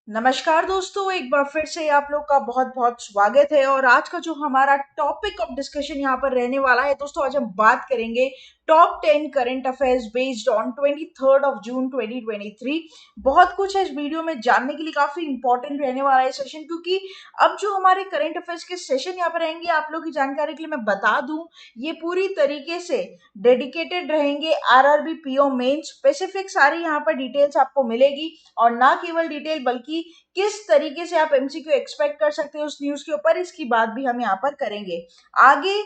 नमस्कार दोस्तों, एक बार फिर से आप लोग का बहुत बहुत स्वागत है। और आज का जो हमारा टॉपिक ऑफ डिस्कशन यहाँ पर रहने वाला है दोस्तों, आज हम बात करेंगे top 10 current affairs based on 23 जून 2023। बहुत कुछ है इस वीडियो में जानने के लिए, काफी इंपॉर्टेंट रहने वाला है सेशन, क्योंकि अब जो हमारे करंट अफेयर्स के सेशन यहाँ पर रहेंगे, आप लोग की जानकारी के लिए मैं बता दूं, ये पूरी तरीके से डेडिकेटेड रहेंगे आरआरबी पीओ मेन स्पेसिफिक। सारी यहाँ पर डिटेल्स आपको मिलेगी, और ना केवल डिटेल बल्कि किस तरीके से आप एमसीक्यू एक्सपेक्ट कर सकते हो उस न्यूज के ऊपर, इसकी बात भी हम यहाँ पर करेंगे। आगे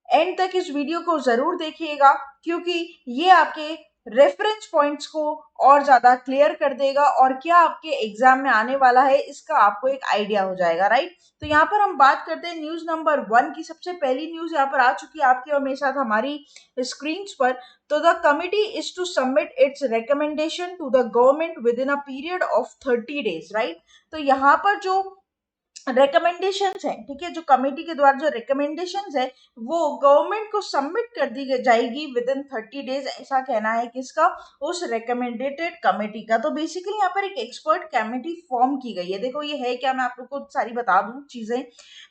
एंड तक इस वीडियो को जरूर देखिएगा, क्योंकि ये आपके रेफरेंस पॉइंट्स को और ज्यादा क्लियर कर देगा, और क्या आपके एग्जाम में आने वाला है इसका आपको एक आइडिया हो जाएगा, राइट। तो यहाँ पर हम बात करते हैं न्यूज नंबर 1 की। सबसे पहली न्यूज यहाँ पर आ चुकी है आपके और मेरे साथ हमारी स्क्रीन पर। तो the committee is to submit its recommendation to the government within a period of 30 days, right. तो यहाँ पर जो रिकमेंडेशंस है, ठीक है, जो कमेटी के द्वारा जो रिकमेंडेशंस है वो गवर्नमेंट को सबमिट कर दी जाएगी विद इन 30 days, ऐसा कहना है किसका, उस रिकमेंडेटेड कमेटी का। तो बेसिकली यहाँ पर एक एक्सपर्ट कमेटी फॉर्म की गई है। देखो ये है क्या, मैं आप लोग को सारी बता दूं चीजें।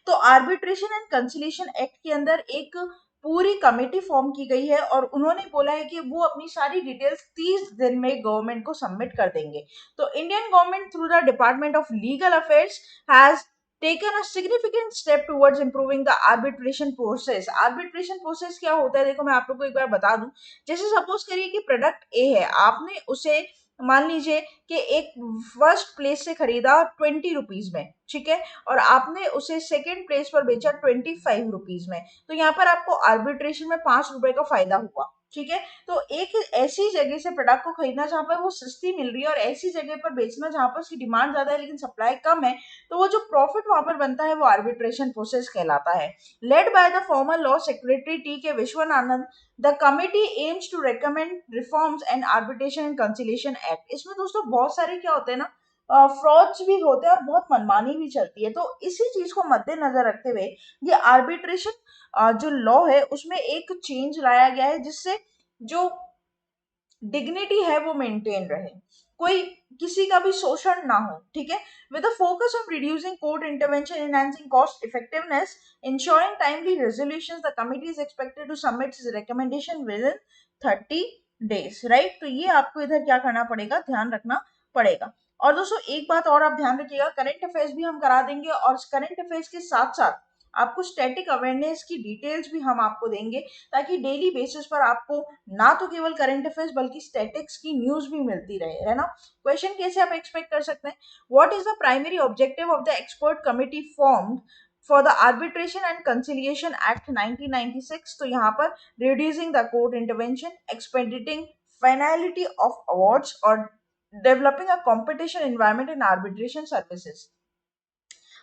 तो आर्बिट्रेशन एंड कंसिलिएशन एक्ट के अंदर एक पूरी कमेटी फॉर्म की गई है, और उन्होंने बोला है कि वो अपनी सारी डिटेल्स 30 दिन में गवर्नमेंट को सबमिट कर देंगे। तो Indian government through the department of legal affairs has taken a significant step towards improving the arbitration process। arbitration process क्या होता है, देखो मैं आप लोग को एक बार बता दूं। जैसे सपोज करिए कि प्रोडक्ट ए है, आपने उसे मान लीजिए कि एक फर्स्ट प्लेस से खरीदा 20 रुपीज में, ठीक है, और आपने उसे सेकेंड प्लेस पर बेचा 25 रुपीज में। तो यहाँ पर आपको आर्बिट्रेशन में 5 रुपए का फायदा हुआ, ठीक है। तो एक ऐसी जगह से प्रोडक्ट को खरीदना जहां पर वो सस्ती मिल रही है, और ऐसी जगह पर बेचना जहां पर उसकी डिमांड ज्यादा है लेकिन सप्लाई कम है, तो वो जो प्रॉफिट वहां पर बनता है वो आर्बिट्रेशन प्रोसेस कहलाता है। Led by the former law secretary T K Viswanathan, the committee aims to recommend reforms and arbitration and conciliation act. इसमें दोस्तों बहुत सारे क्या होते हैं ना, फ्रॉड्स भी होते हैं और बहुत मनमानी भी चलती है। तो इसी चीज को मद्देनजर रखते हुए ये आर्बिट्रेशन जो लॉ है उसमें एक चेंज लाया गया है, जिससे जो डिग्निटी है वो मेंटेन रहे, कोई किसी का भी शोषण ना हो, ठीक है। With the focus on reducing court intervention, enhancing cost effectiveness, ensuring timely resolutions, the committee is expected to submit its recommendation within 30 days, right। तो ये आपको इधर क्या करना पड़ेगा, ध्यान रखना पड़ेगा। और दोस्तों एक बात और आप ध्यान रखिएगा, करंट अफेयर्स भी हम करा देंगे, और करंट अफेयर्स के साथ साथ आपको स्टैटिक अवेयरनेस की डिटेल्स भी हम आपको देंगे, ताकि डेली बेसिस पर आपको ना तो केवल करंट अफेयर्स बल्कि स्टैटिक्स की न्यूज भी मिलती रहे, है ना। क्वेश्चन कैसे आप एक्सपेक्ट कर सकते हैं, what is the primary objective of the expert committee formed for the arbitration and conciliation act 1996। तो यहाँ पर reducing the court intervention, expediting finality of awards, और developing a competition environment in arbitration services.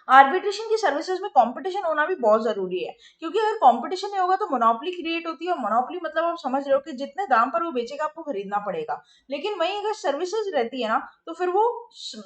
Arbitration की services में competition होना भी बहुत जरूरी है, क्योंकि अगर कंपटीशन नहीं होगा तो मोनोपोली क्रिएट होती है, और मोनोपोली मतलब आप समझ रहे हो कि जितने दाम पर वो बेचेगा आपको खरीदना पड़ेगा। लेकिन वहीं अगर सर्विसेज रहती है ना, तो फिर वो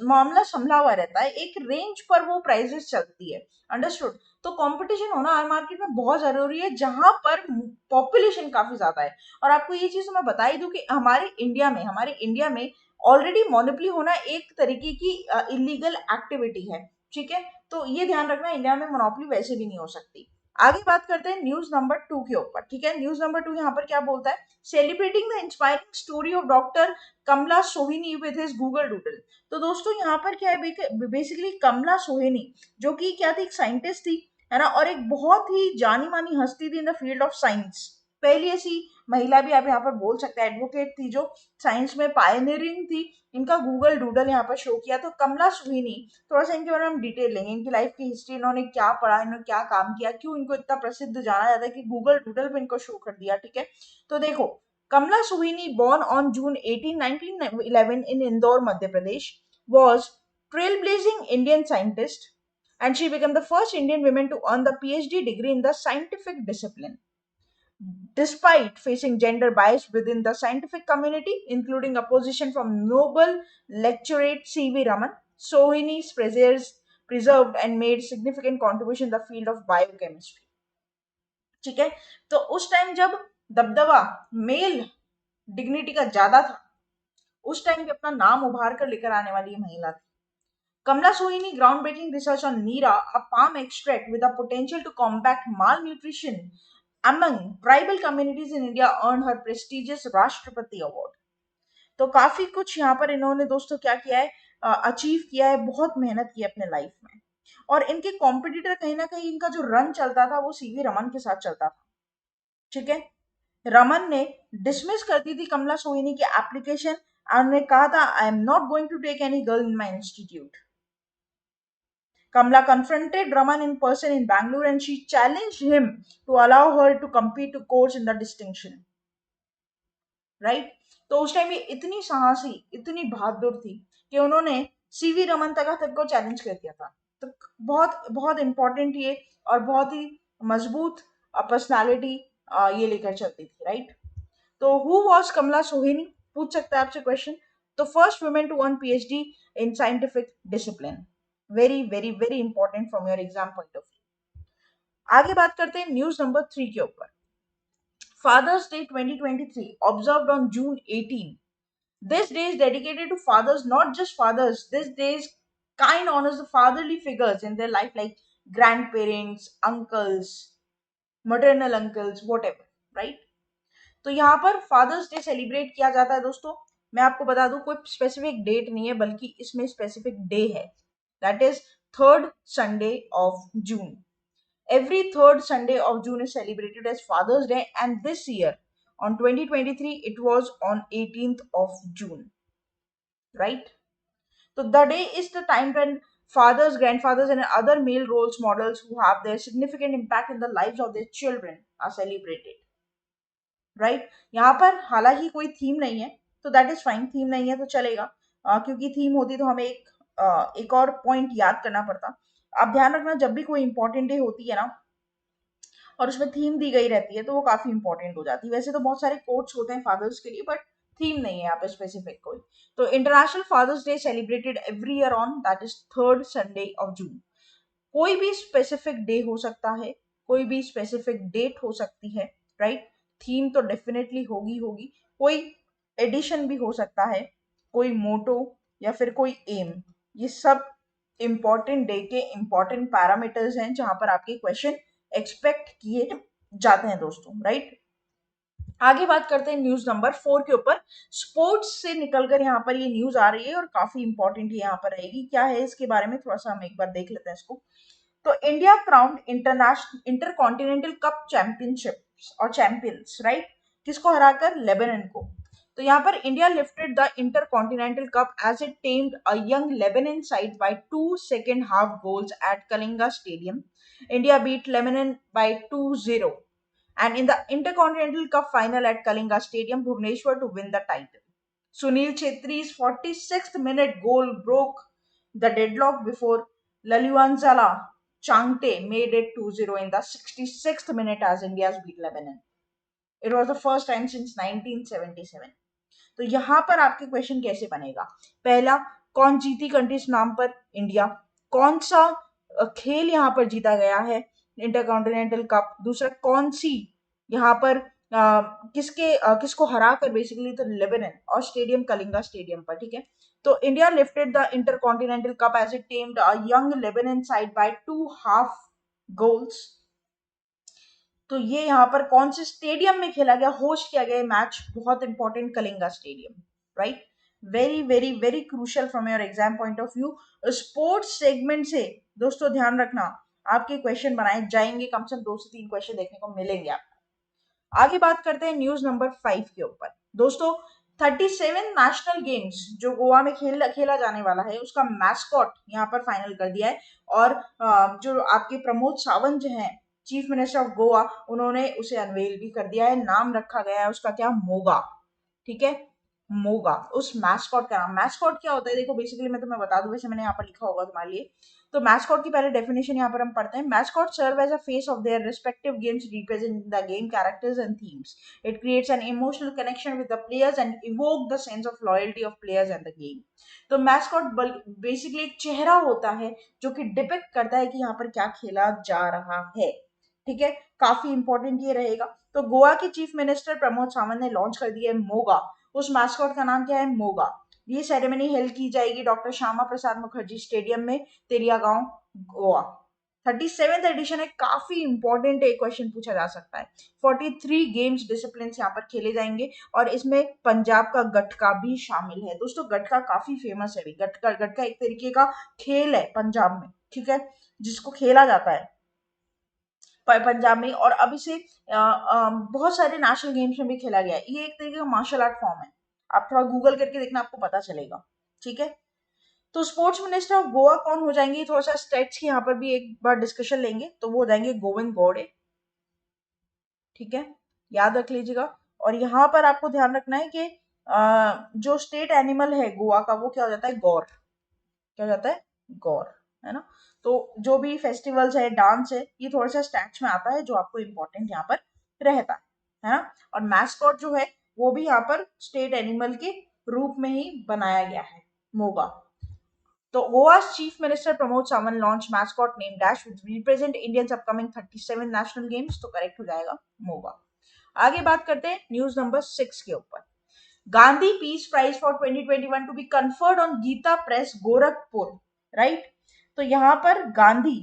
मामला संभला हुआ रहता है, एक रेंज पर वो प्राइजेस चलती है, अंडरस्टूड। तो कंपटीशन होना हर मार्केट में बहुत जरूरी है, जहां पर पॉपुलेशन काफी ज्यादा है। और आपको ये चीज मैं बता ही दूं कि हमारे इंडिया में ऑलरेडी मोनोपोली होना एक तरीके की इलीगल एक्टिविटी है, ठीक है। तो ये ध्यान रखना, इंडिया में मोनोपोली वैसे भी नहीं हो सकती। आगे बात करते हैं न्यूज नंबर 2 के ऊपर, ठीक है। न्यूज नंबर 2 यहाँ पर क्या बोलता है, celebrating the inspiring story of doctor Kamala Sohonie with his Google doodle. तो दोस्तों यहाँ पर क्या है, बेसिकली कमला सोहिनी जो कि क्या थी, एक साइंटिस्ट थी, है ना, और एक बहुत ही जानी मानी हस्ती थी in the field of science. पहली ऐसी महिला भी आप यहाँ पर बोल सकते हैं, एडवोकेट थी जो साइंस में पायनियरिंग थी। इनका गूगल डूडल यहाँ पर शो किया। तो कमला सोहिनी, थोड़ा सा इनके बारे में हम डिटेल लेंगे, इनकी लाइफ की हिस्ट्री, इन्होंने क्या पढ़ा, इन्होंने क्या काम किया, क्यों इनको इतना प्रसिद्ध जाना जाता है कि गूगल डूडल पे इनको शो कर दिया, ठीक है। तो देखो, कमला सोहिनी born on June 18, 1911 in Indore, Madhya Pradesh, was trailblazing Indian scientist, and she became the first Indian woman to earn the PhD degree in the scientific discipline. Despite facing gender bias within the scientific community, including opposition from Nobel lecturate C.V. Raman, Sohini's preserved and made significant contribution in the field of biochemistry. ठीक है। तो उस time जब दबदबा mail dignity का ज्यादा था, उस टाइम पे अपना नाम उभार कर लेकर आने वाली ये महिला थी। Kamla Sohini groundbreaking research on Neera, a palm extract with the potential to combat malnutrition among tribal communities in India, earned her prestigious Rashtrapati Award. तो काफी कुछ यहाँ पर इन्होंने दोस्तों क्या किया है, अचीव किया है, बहुत मेहनत की है अपने लाइफ में। और इनके कॉम्पिटिटर कहीं ना कहीं इनका जो रन चलता था वो सीवी रमन के साथ चलता था। ठीक है, रमन ने डिसमिस कर दी थी कमला सोहिनी की एप्लीकेशन और उन्होंने कहा था I am not going to take any girl in my institute. Kamla confronted Raman in person in Bangalore and she challenged him to allow her to compete to course in the distinction. Right? तो उस time ये इतनी साहसी, इतनी बहादुर थी कि उन्होंने CV Raman तक को चैलेंज कर दिया था। तो बहुत बहुत इंपॉर्टेंट ये और बहुत ही मजबूत पर्सनालिटी ये लेकर चलती थी। राइट? तो हु वॉज कमला सोहिनी, पूछ सकता है आपसे क्वेश्चन। तो first women to earn PhD in scientific discipline. Very very very important from your exam point of view. आगे बात करते हैं न्यूज नंबर 3 के ऊपर। Fathers day 2023 observed on June 18। This day is dedicated to fathers, not just fathers. This day is kind honors the fatherly figures in their life, like grandparents, uncles, maternal uncles, whatever, right? तो यहाँ पर fathers day celebrate किया जाता है दोस्तों। मैं आपको बता दूं कोई स्पेसिफिक डेट नहीं है, बल्कि इसमें स्पेसिफिक डे है, that is third Sunday of June. Every third Sunday of June is celebrated as Father's Day, and this year on 2023 it was on 18th of June, right? So the day is the time when fathers, grandfathers, and other male roles models who have their significant impact in the lives of their children are celebrated, right? यहाँ पर हालांकि कोई theme नहीं है, तो that is fine, theme नहीं है तो चलेगा, क्योंकि थीम होती तो हमें एक और पॉइंट याद करना पड़ता। आप ध्यान रखना जब भी कोई इंपॉर्टेंट डे होती है ना और उसमें थीम दी गई रहती है तो वो काफी इंपॉर्टेंट हो जाती है। वैसे तो बहुत सारे कोट्स होते हैं फादर्स के लिए, बट थीम नहीं है यहाँ पे स्पेसिफिक कोई। तो international fathers day celebrated every year on that is third Sunday of June. कोई भी स्पेसिफिक डे हो सकता है, कोई भी स्पेसिफिक डेट हो सकती है, राइट? थीम तो डेफिनेटली होगी होगी, कोई एडिशन भी हो सकता है, कोई मोटो या फिर कोई एम। ये सब इंपॉर्टेंट डे के इंपॉर्टेंट पैरामीटर्स हैं जहां पर आपके क्वेश्चन एक्सपेक्ट किए जाते हैं दोस्तों। राइट? आगे बात करते हैं न्यूज नंबर 4 के ऊपर। स्पोर्ट्स से निकलकर यहाँ पर ये न्यूज आ रही है और काफी इंपॉर्टेंट यहाँ पर रहेगी। क्या है इसके बारे में थोड़ा सा हम एक बार देख लेते हैं इसको। तो India crowned international intercontinental cup championship और चैंपियंस, राइट? किसको हराकर? लेबनान को। तो यहाँ पर India lifted the intercontinental cup as it tamed a young Lebanon side by 2 second half goals at Kalinga stadium. India beat Lebanon by 2-0 and in the Intercontinental Cup final at Kalinga Stadium, Bhubaneswar to win the title. Sunil Chetri's 46th minute goal broke the deadlock before Laliuanzala Changte made it 2-0 in the 66th minute as India's beat Lebanon. It was the first time since 1977. तो यहाँ पर आपके question कैसे बनेगा? पहला, कौन जीती countries नाम पर? इंडिया। कौन सा खेल यहाँ पर जीता गया है? Intercontinental cup. दूसरा, कौन सी यहाँ पर किसको हरा कर बेसिकली? तो लेबनान, और स्टेडियम कलिंगा स्टेडियम पर। ठीक है, तो India lifted the intercontinental cup as it tamed a young Lebanon side by 2 half goals. तो ये यहाँ पर कौन से स्टेडियम में खेला गया, होस्ट किया गया मैच? बहुत important, Kalinga stadium. Right? Very very very crucial from your exam point of view. Sports segment से दोस्तों ध्यान रखना आपके क्वेश्चन बनाए जाएंगे, कम से कम 2 से 3 क्वेश्चन देखने को मिलेंगे आपको। आगे बात करते हैं न्यूज नंबर 5 के ऊपर। दोस्तों 37 नेशनल गेम्स जो गोवा में खेला जाने वाला है उसका मैस्कॉट यहाँ पर फाइनल कर दिया है, और जो आपके प्रमोद सावंत जो हैं चीफ मिनिस्टर ऑफ गोवा, उन्होंने उसे अनवेल भी कर दिया है। नाम रखा गया है उसका क्या? मोगा। ठीक है, मोगा उस मैस्कॉट का नाम। मैस्कॉट क्या होता है देखो, बेसिकली मैं तुम्हें बता दूं, वैसे मैंने यहाँ पर लिखा होगा तुम्हारे लिए। तो मैस्कॉट की पहले डेफिनेशन यहाँ पर हम पढ़ते हैं। Mascot serve as a face of their respective games representing the game characters and themes. It creates an emotional connection with the players and evoke the sense of loyalty of players and the game. तो mascot basically एक चेहरा होता है जो कि depict करता है कि यहाँ पर क्या खेला जा रहा है। ठीक है, काफी इंपॉर्टेंट ये रहेगा। तो गोवा के चीफ मिनिस्टर प्रमोद सावंत ने लॉन्च कर दिया है मोगा। उस मैस्कॉट का नाम क्या है? मोगा। ये सेरेमनी हेल्ड की जाएगी डॉक्टर श्यामा प्रसाद मुखर्जी स्टेडियम में, तेलिया गांव, गोवा। 37th एडिशन है, काफी इंपॉर्टेंट एक क्वेश्चन पूछा जा सकता है। 43 गेम्स डिसिप्लिन यहाँ पर खेले जाएंगे और इसमें पंजाब का गटका भी शामिल है। दोस्तों गटका काफी फेमस है, गटका गटका एक तरीके का खेल है पंजाब में, ठीक है, जिसको खेला जाता है पंजाब में, और अब इसे बहुत सारे नेशनल गेम्स में भी खेला गया है। ये एक तरीके का मार्शल आर्ट फॉर्म है, आप थोड़ा गूगल करके देखना, आपको पता चलेगा, ठीक है। तो स्पोर्ट्स मिनिस्टर ऑफ गोवा कौन हो जाएंगे, थोड़ा सा स्टेट्स की यहाँ पर भी एक बार डिस्कशन लेंगे, तो वो हो जाएंगे गोविंद गौड़े, ठीक है, याद रख लीजिएगा। और यहाँ पर आपको ध्यान रखना है कि जो स्टेट एनिमल है गोवा का वो क्या हो जाता है, गौर, क्या हो जाता है, गौर, है ना। तो जो भी फेस्टिवल्स है, डांस है, ये थोड़ा सा स्टैट्स में आता है जो आपको इम्पोर्टेंट यहाँ पर रहता है ना। और मैस्कॉट जो है वो भी यहाँ पर स्टेट एनिमल के रूप में ही बनाया गया है, मोगा। तो Goa's Chief Minister Pramod Sawant launched mascot name Dash which represent Indians upcoming 37 national games, तो करेक्ट हो जाएगा मोगा। आगे बात करते हैं न्यूज नंबर 6 के ऊपर। Gandhi peace prize for 2021 to be conferred on Gita press Gorakhpur, right. तो यहाँ पर गांधी,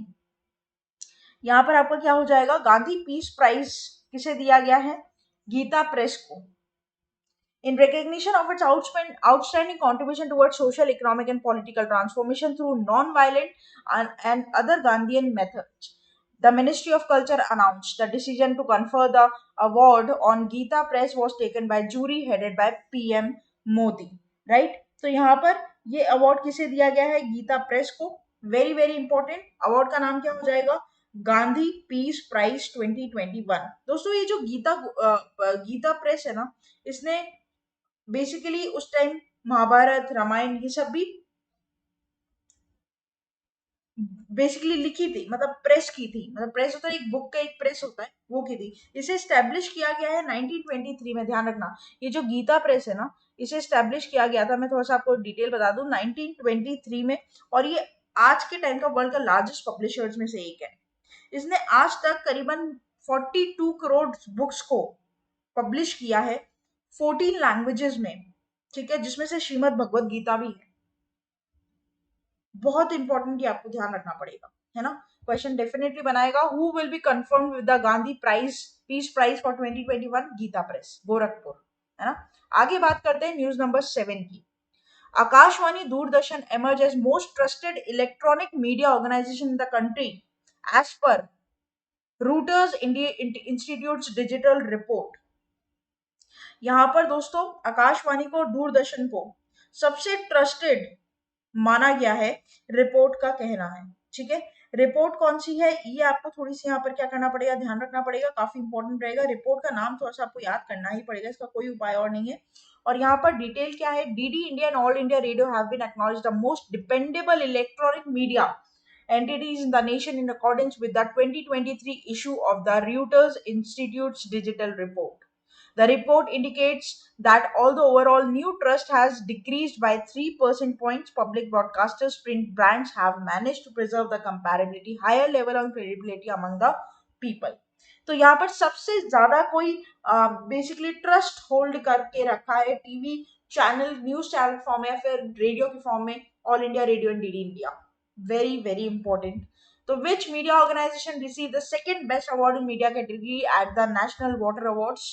यहाँ पर आपका क्या हो जाएगा, गांधी पीस प्राइज किसे दिया गया है, गीता प्रेस को, in recognition of its outstanding contribution towards social, economic, and political transformation through non-violent and other Gandhian methods. The Ministry of Culture announced the decision to confer the award on Geeta Press was taken by jury headed by PM Modi. Right? तो यहाँ पर ये award किसे दिया गया है, Gita press को। Very very important, award का नाम क्या हो जाएगा, गांधी पीस प्राइज 2021। दोस्तों ये जो गीता प्रेस है ना, इसने बेसिकली उस टाइम महाभारत रामायण ये सब भी बेसिकली लिखी थी, मतलब प्रेस की थी, मतलब प्रेस होता है एक बुक का एक प्रेस होता है, वो की थी। इसे स्टैब्लिश किया गया है 1923 में, ध्यान रखना। ये जो गीता प्रेस है ना, इसे स्टैब्लिश किया गया था, मैं थोड़ा सा आपको डिटेल बता दूं, 1923 में। और ये आज के टाइम का वर्ल्ड का लार्जेस्ट पब्लिशर्स में से एक है। इसने आज तक करीबन 42 करोड़ बुक्स को पब्लिश किया है 14 लैंग्वेजेस में, ठीक है, जिसमें से श्रीमद् भगवत गीता भी है। बहुत इंपॉर्टेंट, ये आपको ध्यान रखना पड़ेगा, है ना। क्वेश्चन डेफिनेटली बनाएगा, who will be confirm with the Gandhi prize peace prize for 2021, Gita press Gorakhpur, है ना। आगे बात करते हैं न्यूज नंबर 7 की। Akashvani Doordarshan emerge as most trusted electronic media organization in the country as per Reuters Institute's digital report। यहाँ पर दोस्तों आकाशवाणी को, दूरदर्शन को सबसे ट्रस्टेड माना गया है, रिपोर्ट का कहना है, ठीक है। रिपोर्ट कौन सी है, ये आपको थोड़ी सी यहाँ पर क्या करना पड़ेगा, ध्यान रखना पड़ेगा, काफी इंपॉर्टेंट रहेगा। रिपोर्ट का नाम थोड़ा सा आपको याद करना ही पड़ेगा, इसका कोई उपाय और नहीं है। और यहाँ पर डिटेल क्या है, DD India and all India radio have been acknowledged the most dependable electronic media entities in the nation in accordance with the 2023 issue of the Reuters Institute's digital report. The report indicates that although overall new trust has decreased by 3 percentage points, public broadcasters, print brands have managed to preserve the comparability higher level of credibility among the people. तो यहाँ पर सबसे ज्यादा कोई basically trust hold करके रखा है TV channel, news channel form में या फिर रेडियो की फॉर्म में, All India Radio and DD India. Very very important. तो which media organisation receive the second best award in media category at the national water awards,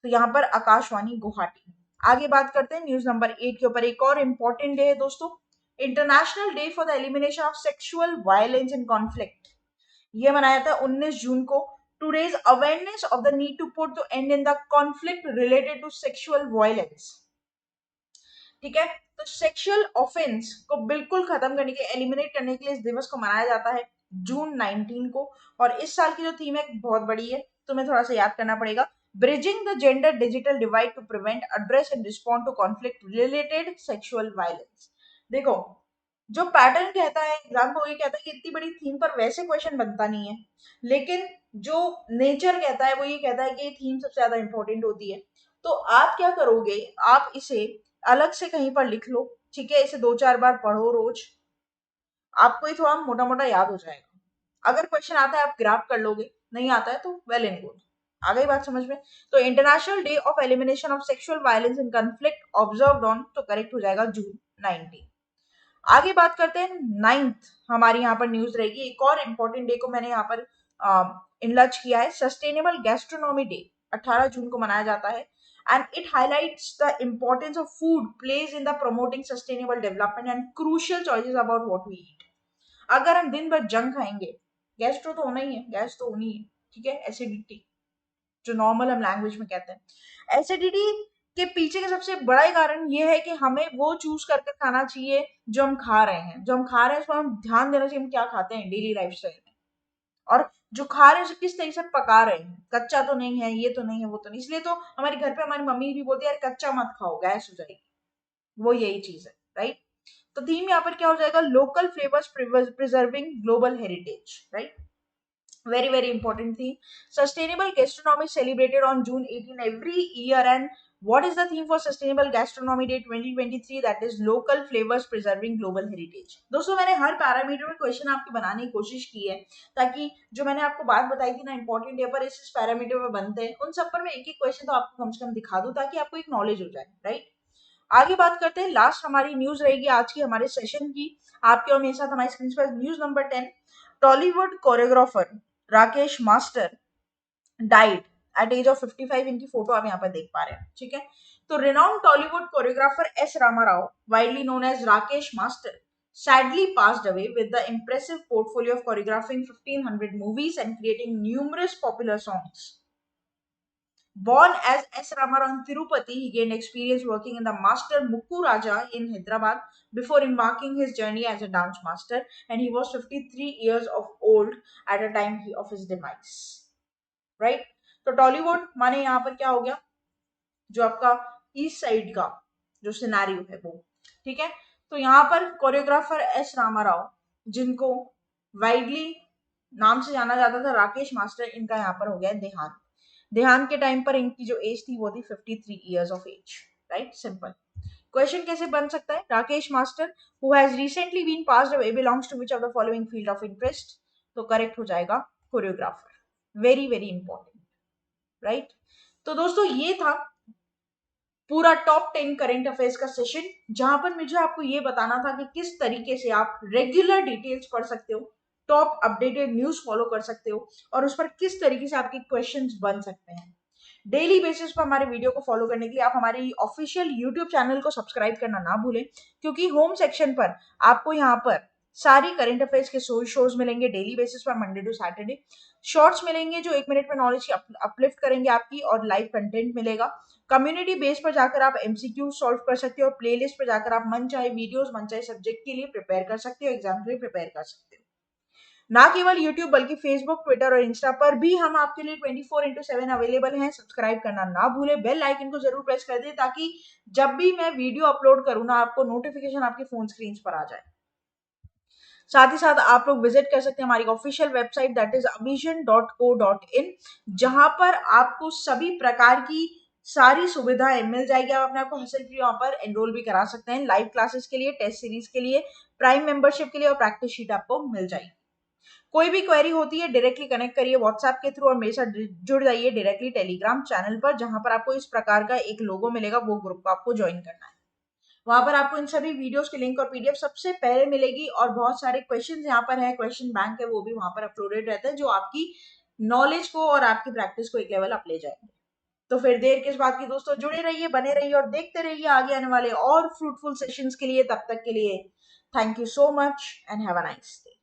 तो यहाँ पर आकाशवाणी गुवाहाटी। आगे बात करते हैं न्यूज नंबर 8 के ऊपर। एक और इंपॉर्टेंट डे है दोस्तों, international day for the elimination of sexual violence and conflict. ये मनाया था 19 जून को, to raise awareness of the need to put the end in the conflict related to sexual violence, ठीक है। तो सेक्सुअल ऑफेंस को बिल्कुल खत्म करने के, एलिमिनेट करने के लिए इस दिवस को मनाया जाता है जून 19 को। और इस साल की जो थीम है बहुत बड़ी है, तुम्हें थोड़ा सा याद करना पड़ेगा, bridging the gender digital divide to prevent, address and respond to conflict related sexual violence. देखो जो पैटर्न कहता है एग्जाम को, ये कहता है कि इतनी बड़ी थीम पर वैसे क्वेश्चन बनता नहीं है, लेकिन जो नेचर कहता है वो ये कहता है कि थीम सबसे ज्यादा इंपॉर्टेंट होती है। तो आप क्या करोगे, आप इसे अलग से कहीं पर लिख लो, ठीक है, इसे 2-4 बार पढ़ो रोज, आपको ये थोड़ा मोटा मोटा याद हो जाएगा। अगर क्वेश्चन आता है आप ग्रैब कर लोगे, नहीं आता है तो वेल एंड गुड। आ गई बात समझ में? तो international day of elimination of sexual violence in conflict observed on, तो करेक्ट हो जाएगा जून 19। आगे बात करते हैं, 9th हमारी यहाँ पर न्यूज रहेगी। एक और इंपॉर्टेंट डे को मैंने यहाँ पर इनलज किया है, सस्टेनेबल गैस्ट्रोनॉमी डे 18 जून को मनाया जाता है। And it highlights the importance of food plays in the promoting sustainable development and crucial choices about what we eat. अगर हम दिन भर जंक खाएंगे, गैस्ट्रो तो होना ही है, गैस तो होनी है, ठीक है, एसिडिटी जो नॉर्मल हम लैंग्वेज में कहते हैं। एसिडिटी के पीछे का सबसे बड़ा ही कारण ये है कि हमें वो चूज करके खाना चाहिए जो हम खा रहे हैं। जो हम खा रहे हैं उसमें हम ध्यान देना चाहिए हम क्या खाते हैं डेली लाइफस्टाइल में, और जो खा रहे हैं उसे किस तरीके से पका रहे हैं, कच्चा तो नहीं है, ये तो नहीं है, वो तो नहीं। इसलिए तो हमारे घर पे हमारी मम्मी भी बोलती है यार कच्चा मत खाओ गैस हो जाएगी, वो यही चीज है, राइट। तो थीम यहाँ पर क्या हो जाएगा, local flavours preserving global heritage, right. Very very important theme. Sustainable gastronomy is celebrated on June 18 every year. And what is the theme for Sustainable Gastronomy Day 2023? That is local flavors preserving global heritage. दोस्तों मैंने हर parameter में question आपके बनाने की कोशिश की है, ताकि जो मैंने आपको बात बताई थी ना इंपॉर्टेंट पेपर इस पैरामीटर में बनते हैं, उन सब पर मैं एक एक क्वेश्चन तो आपको कम से कम दिखा दूं ताकि आपको एक नॉलेज हो जाए, राइट। आगे बात करते हैं, लास्ट हमारी न्यूज रहेगी आज की हमारे सेशन की। आपके और मेरे साथ हमारी स्क्रीन पर news number 10, Tollywood choreographer Rakesh master died at age of 55। इनकी फोटो आप यहाँ पर देख पा रहे हैं, ठीक है। तो renowned Tollywood choreographer S Ramarao, widely known as Rakesh master, sadly passed away with the impressive portfolio of choreographing 1500 movies and creating numerous popular songs. Born as S. Ramarao in Tirupati, he gained experience working in the Master Mukku Raja in Hyderabad before embarking his journey as a dance master, and he was 53 years of old at the time of his demise. Right? तो टॉलीवुड माने यहाँ पर क्या हो गया, जो आपका east side का जो सिनेरियो है वो, ठीक है। तो यहाँ पर कोरियोग्राफर एस रामाराव, जिनको वाइडली नाम से जाना जाता था राकेश मास्टर, इनका यहाँ पर हो गया देहांत। देहांत के टाइम पर इनकी जो एज थी वो थी 53 years of age, right. Simple question कैसे बन सकता है, Rakesh master who has recently been passed away belongs to which of the following field of interest, तो करेक्ट हो जाएगा choreographer. Very very important, right. तो दोस्तों ये था पूरा टॉप 10 करेंट अफेयर्स का सेशन, जहां पर मुझे आपको ये बताना था कि किस तरीके से आप रेगुलर डिटेल्स पढ़ सकते हो, टॉप अपडेटेड न्यूज फॉलो कर सकते हो, और उस पर किस तरीके से आपके क्वेश्चंस बन सकते हैं। डेली बेसिस पर हमारे वीडियो को फॉलो करने के लिए आप हमारे ऑफिशियल यूट्यूब चैनल को सब्सक्राइब करना ना भूलें, क्योंकि होम सेक्शन पर आपको यहाँ पर सारी करंट अफेयर्स के शोज मिलेंगे डेली बेसिस पर, मंडे टू सैटरडे। शॉर्ट्स मिलेंगे जो 1 मिनट में नॉलेज की अपलिफ्ट करेंगे आपकी, और लाइव कंटेंट मिलेगा। कम्युनिटी बेस पर जाकर आप एमसीक्यू सॉल्व कर सकते हो, और प्लेलिस्ट पर जाकर आप मन चाहे वीडियोस मन चाहे सब्जेक्ट के लिए प्रिपेयर कर सकते हो, एग्जाम के लिए प्रिपेयर कर सकते हो। ना केवल यूट्यूब बल्कि फेसबुक, ट्विटर और इंस्टा पर भी हम आपके लिए 24/7 अवेलेबल हैं। सब्सक्राइब करना ना भूले, बेल आइकन को जरूर प्रेस कर दें ताकि जब भी मैं वीडियो अपलोड करूँ ना आपको नोटिफिकेशन आपके फोन स्क्रीन पर आ जाए। साथ ही साथ आप लोग विजिट कर सकते हैं हमारी official website that is avision.co.in, जहां पर आपको सभी प्रकार की सारी सुविधाएं मिल जाएगी। आप अपने आप को हसल फ्री वहां पर एनरोल भी करा सकते हैं, लाइव क्लासेस के लिए, टेस्ट सीरीज के लिए, प्राइम मेंबरशिप के लिए, और प्रैक्टिस शीट आपको मिल जाएगी। कोई भी क्वेरी होती है डायरेक्टली कनेक्ट करिए व्हाट्सएप के थ्रू, और मेरे साथ जुड़ जाइए डायरेक्टली टेलीग्राम चैनल पर, जहां पर आपको इस प्रकार का एक लोगो मिलेगा, वो ग्रुप को आपको ज्वाइन करना है। वहां पर आपको इन सभी वीडियोस के लिंक और पीडीएफ सबसे पहले मिलेगी, और बहुत सारे क्वेश्चंस यहाँ पर है, क्वेश्चन बैंक है, वो भी वहां पर अपलोडेड रहता है, जो आपकी नॉलेज को और आपकी प्रैक्टिस को एक लेवल अप ले जाएंगे। तो फिर देर किस बात की दोस्तों, जुड़े रहिए, बने रहिए और देखते रहिए आगे आने वाले और फ्रूटफुल सेशंस के लिए। तब तक के लिए thank you so much and have a nice day.